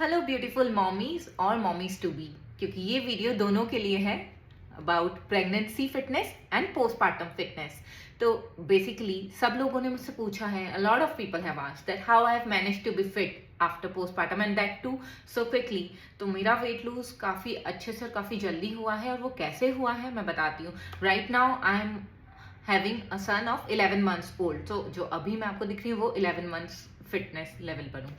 Hello beautiful mommies और mommies to be, क्योंकि ये वीडियो दोनों के लिए है about pregnancy fitness and postpartum fitness. तो बेसिकली सब लोगों ने मुझसे पूछा है, a lot of people have asked that how I have managed to be fit after postpartum and that too so quickly. तो मेरा वेट लूज काफ़ी अच्छे से और काफ़ी जल्दी हुआ है, और वो कैसे हुआ है मैं बताती हूँ। Right now I am having a son of 11 months old. So जो अभी मैं आपको दिख रही हूँ वो 11 मंथ्स फिटनेस लेवल पर हूँ।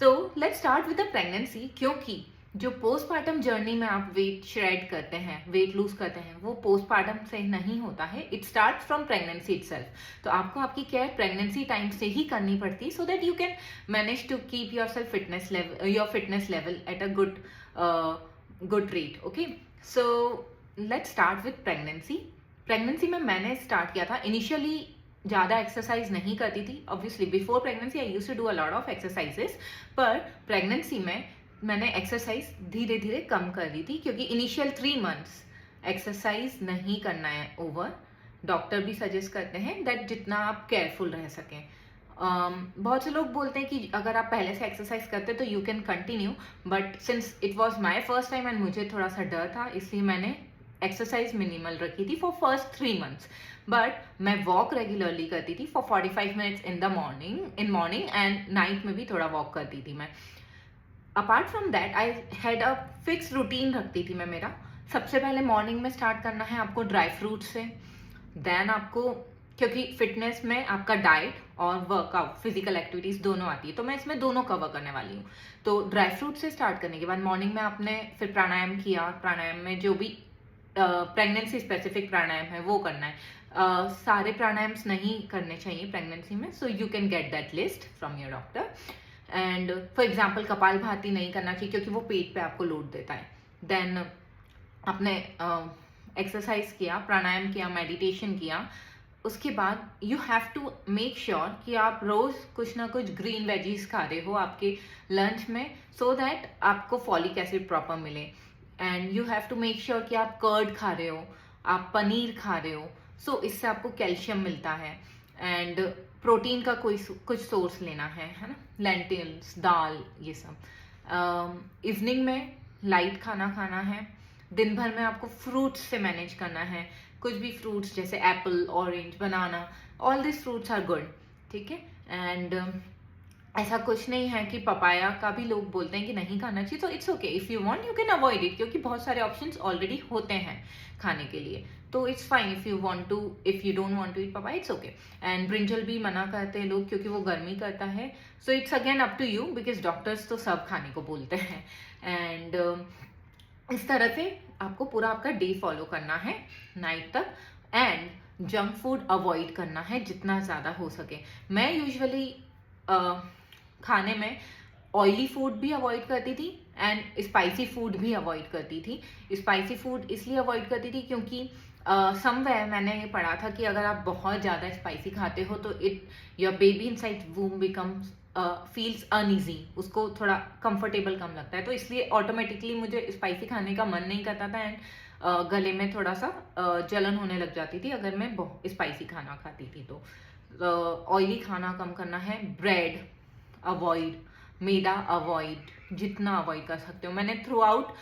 सो let's start with the pregnancy, क्योंकि जो पोस्टपार्टम जर्नी में आप वेट श्रेड करते हैं, वेट लूज करते हैं, वो पोस्टपार्टम से नहीं होता है। It start from pregnancy itself. तो आपको आपकी केयर प्रेगनेंसी टाइम से ही करनी पड़ती है, so that you can manage to keep your self fitness level, your fitness level at a good rate. Okay, so let's start with pregnancy. Pregnancy में मैंने start किया था इनिशियली, ज़्यादा एक्सरसाइज नहीं करती थी। Obviously before pregnancy I used to do a lot of exercises, पर pregnancy में मैंने एक्सरसाइज धीरे धीरे कम कर दी थी, क्योंकि इनिशियल 3 मंथ्स एक्सरसाइज नहीं करना है ओवर। डॉक्टर भी सजेस्ट करते हैं दैट जितना आप केयरफुल रह सकें। बहुत से लोग बोलते हैं कि अगर आप पहले से एक्सरसाइज करते तो you can continue, but since it was my first time and मुझे थोड़ा सा डर था, इसलिए मैंने एक्सरसाइज मिनिमल रखी थी फॉर फर्स्ट 3 मंथ्स। बट मैं वॉक रेगुलरली करती थी for 45 minutes in the morning and night में भी थोड़ा वॉक करती थी मैं। Apart from that I had a fix routine रखती थी मैं मेरा। सबसे पहले मॉर्निंग में स्टार्ट करना है आपको ड्राई फ्रूट से। देन आपको, क्योंकि फिटनेस में आपका डाइट और वर्कआउट फिजिकल एक्टिविटीज दोनों आती है, तो मैं इसमें दोनों कवर करने वाली हूँ। तो ड्राई फ्रूट से स्टार्ट करने के बाद मॉर्निंग में आपने फिर प्राणायाम किया। प्राणायाम में जो भी प्रेगनेंसी स्पेसिफिक प्राणायाम है वो करना है। सारे प्राणायाम्स नहीं करने चाहिए प्रेगनेंसी में, so you can get that list from your doctor. And for example कपाल भाती नहीं करना चाहिए, क्योंकि वो पेट पे आपको लोड देता है। देन आपने एक्सरसाइज किया, प्राणायाम किया, मेडिटेशन किया, उसके बाद you have to make sure कि आप रोज कुछ ना कुछ ग्रीन वेजीज खा रहे हो आपके लंच में, सो दैट आपको फॉलिक एसिड प्रॉपर मिले। And you have to make sure कि आप कर्ड खा रहे हो, आप पनीर खा रहे हो, सो इससे आपको कैल्शियम मिलता है। एंड प्रोटीन का कोई कुछ सोर्स लेना है ना, लेंटिल्स, दाल, ये सब। इवनिंग में लाइट खाना खाना है। दिन भर में आपको फ्रूट्स से मैनेज करना है, कुछ भी फ्रूट्स जैसे apple, orange, banana, all this fruits are good. ठीक है। एंड ऐसा कुछ नहीं है कि पपाया का भी लोग बोलते हैं कि नहीं खाना चाहिए, तो it's okay, if you want you can avoid it, क्योंकि बहुत सारे ऑप्शंस ऑलरेडी होते हैं खाने के लिए। तो it's fine if you want to, if you don't want to eat papaya, it's okay. And brinjal भी मना करते हैं लोग, क्योंकि वो गर्मी करता है। So it's again up to you, because doctors तो सब खाने को बोलते हैं। एंड इस तरह से आपको पूरा आपका डे फॉलो करना है नाइट तक। एंड जंक फूड अवॉइड करना है जितना ज़्यादा हो सके। मैं यूजुअली खाने में ऑयली फूड भी अवॉइड करती थी एंड स्पाइसी फूड भी अवॉइड करती थी। स्पाइसी फूड इसलिए अवॉइड करती थी क्योंकि समवेयर मैंने ये पढ़ा था कि अगर आप बहुत ज़्यादा स्पाइसी खाते हो तो it your baby inside womb becomes feels uneasy, उसको थोड़ा कंफर्टेबल कम लगता है। तो इसलिए ऑटोमेटिकली मुझे स्पाइसी खाने का मन नहीं करता था, एंड गले में थोड़ा सा जलन होने लग जाती थी अगर मैं स्पाइसी खाना खाती थी। तो ऑयली खाना कम करना है। ब्रेड अवॉइड, मैदा अवॉइड, जितना अवॉइड कर सकते हो। मैंने थ्रू आउट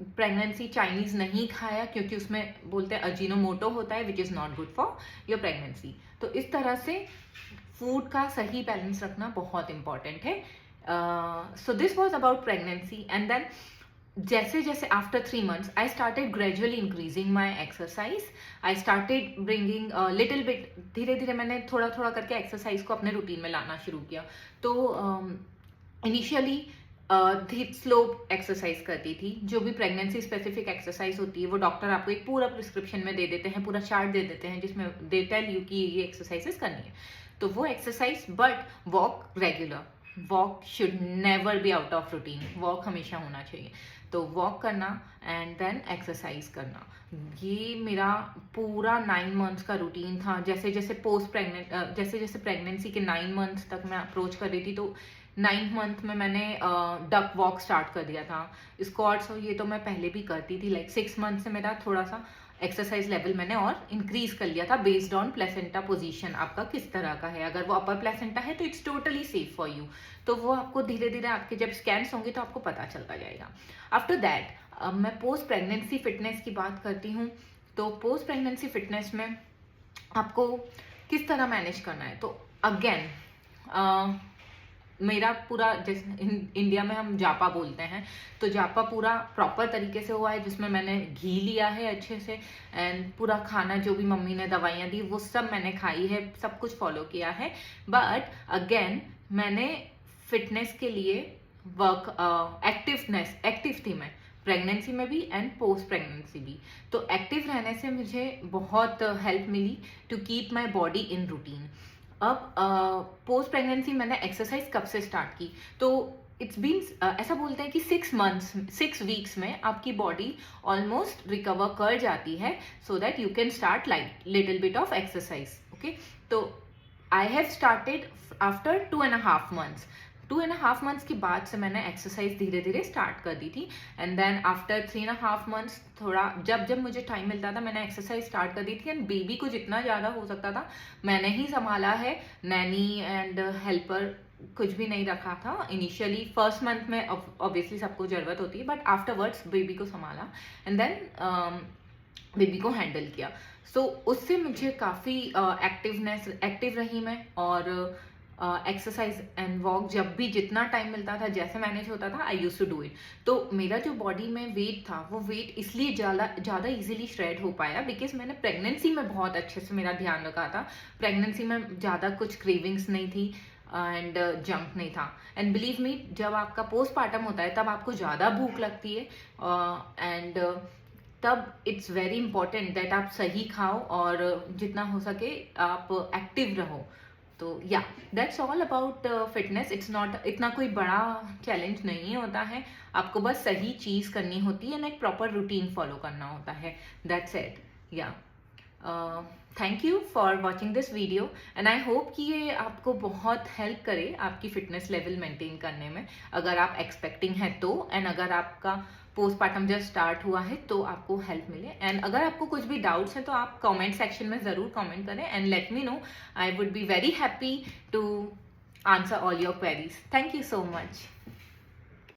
प्रेगनेंसी चाइनीज नहीं खाया, क्योंकि उसमें बोलते हैं अजीनोमोटो होता है, which is not good for your pregnancy. तो इस तरह से फूड का सही बैलेंस रखना बहुत इंपॉर्टेंट है। So this was about pregnancy. And then जैसे जैसे after 3 months I started gradually increasing my exercise. I started bringing little bit, धीरे धीरे मैंने थोड़ा थोड़ा करके एक्सरसाइज को अपने रूटीन में लाना शुरू किया। तो इनिशियली स्लो एक्सरसाइज करती थी। जो भी प्रेगनेंसी स्पेसिफिक एक्सरसाइज होती है वो डॉक्टर आपको एक पूरा प्रिस्क्रिप्शन में दे देते हैं, पूरा चार्ट दे देते हैं जिसमें दे टेल यू कि ये एक्सरसाइजेस करनी है, तो वो exercise. But walk regular, walk should never be out of routine, walk हमेशा होना चाहिए। तो वॉक करना एंड देन एक्सरसाइज करना, ये मेरा पूरा 9 months का रूटीन था। जैसे जैसे जैसे जैसे प्रेगनेंसी के 9 months तक मैं अप्रोच कर रही थी, तो 9th month में मैंने डक वॉक स्टार्ट कर दिया था। स्क्वाट्स और ये तो मैं पहले भी करती थी, लाइक 6 months से मेरा थोड़ा सा एक्सरसाइज लेवल मैंने और इंक्रीज कर लिया था बेस्ड ऑन प्लेसेंटा पोजीशन आपका किस तरह का है। अगर वो अपर प्लेसेंटा है तो it's totally safe for you, तो वो आपको धीरे धीरे आपके जब स्कैन्स होंगे तो आपको पता चलता जाएगा। आफ्टर दैट मैं पोस्ट प्रेगनेंसी फिटनेस की बात करती हूँ। तो पोस्ट प्रेगनेंसी फिटनेस में आपको किस तरह मैनेज करना है, तो अगेन मेरा पूरा जैसे इंडिया में हम जापा बोलते हैं, तो जापा पूरा प्रॉपर तरीके से हुआ है, जिसमें मैंने घी लिया है अच्छे से एंड पूरा खाना जो भी मम्मी ने दवाइयाँ दी वो सब मैंने खाई है, सब कुछ फॉलो किया है। बट अगेन मैंने फिटनेस के लिए एक्टिव थी मैं प्रेगनेंसी में भी एंड पोस्ट प्रेगनेंसी भी। तो एक्टिव रहने से मुझे बहुत हेल्प मिली to keep my body in routine. अब पोस्ट प्रेगनेंसी मैंने एक्सरसाइज कब से स्टार्ट की, तो इट्स बीन ऐसा बोलते हैं कि 6 वीक्स में आपकी बॉडी ऑलमोस्ट रिकवर कर जाती है, so that you can start little bit of exercise. Okay, तो I have started after 2.5 months। 2.5 months के बाद से मैंने एक्सरसाइज धीरे धीरे स्टार्ट कर दी थी एंड देन आफ्टर 3.5 months थोड़ा जब जब मुझे टाइम मिलता था मैंने एक्सरसाइज स्टार्ट कर दी थी एंड बेबी को जितना ज़्यादा हो सकता था मैंने ही संभाला है। नैनी एंड हेल्पर कुछ भी नहीं रखा था इनिशियली। फर्स्ट मंथ में ऑब्वियसली सबको ज़रूरत होती है, बट आफ्टरवर्ड्स बेबी को संभाला एंड देन बेबी को हैंडल किया। सो उससे मुझे काफ़ी एक्टिव रही मैं, और एक्सरसाइज एंड वॉक जब भी जितना टाइम मिलता था जैसे मैनेज होता था आई यूज टू डू इट। तो मेरा जो बॉडी में वेट था वो वेट इसलिए ज़्यादा इजीली श्रेड हो पाया बिकॉज मैंने प्रेगनेंसी में बहुत अच्छे से मेरा ध्यान रखा था। प्रेगनेंसी में ज़्यादा कुछ क्रेविंग्स नहीं थी एंड जंक नहीं था। एंड बिलीव मी, जब आपका पोस्टपार्टम होता है तब आपको ज़्यादा भूख लगती है एंड तब इट्स वेरी इंपॉर्टेंट दैट आप सही खाओ और जितना हो सके आप एक्टिव रहो। तो या that's all about fitness. It's not इतना कोई बड़ा चैलेंज नहीं होता है, आपको बस सही चीज़ करनी होती है ना, एक प्रॉपर रूटीन फॉलो करना होता है। That's it. Yeah thank you for watching this video and I hope कि ये आपको बहुत हेल्प करे आपकी फिटनेस लेवल मेंटेन करने में, अगर आप एक्सपेक्टिंग हैं तो, एंड अगर आपका पोस्टपार्टम जब स्टार्ट हुआ है तो आपको हेल्प मिले। एंड अगर आपको कुछ भी डाउट्स हैं तो आप कमेंट सेक्शन में ज़रूर कमेंट करें and let me know. I would be very happy to answer all your queries. Thank you so much.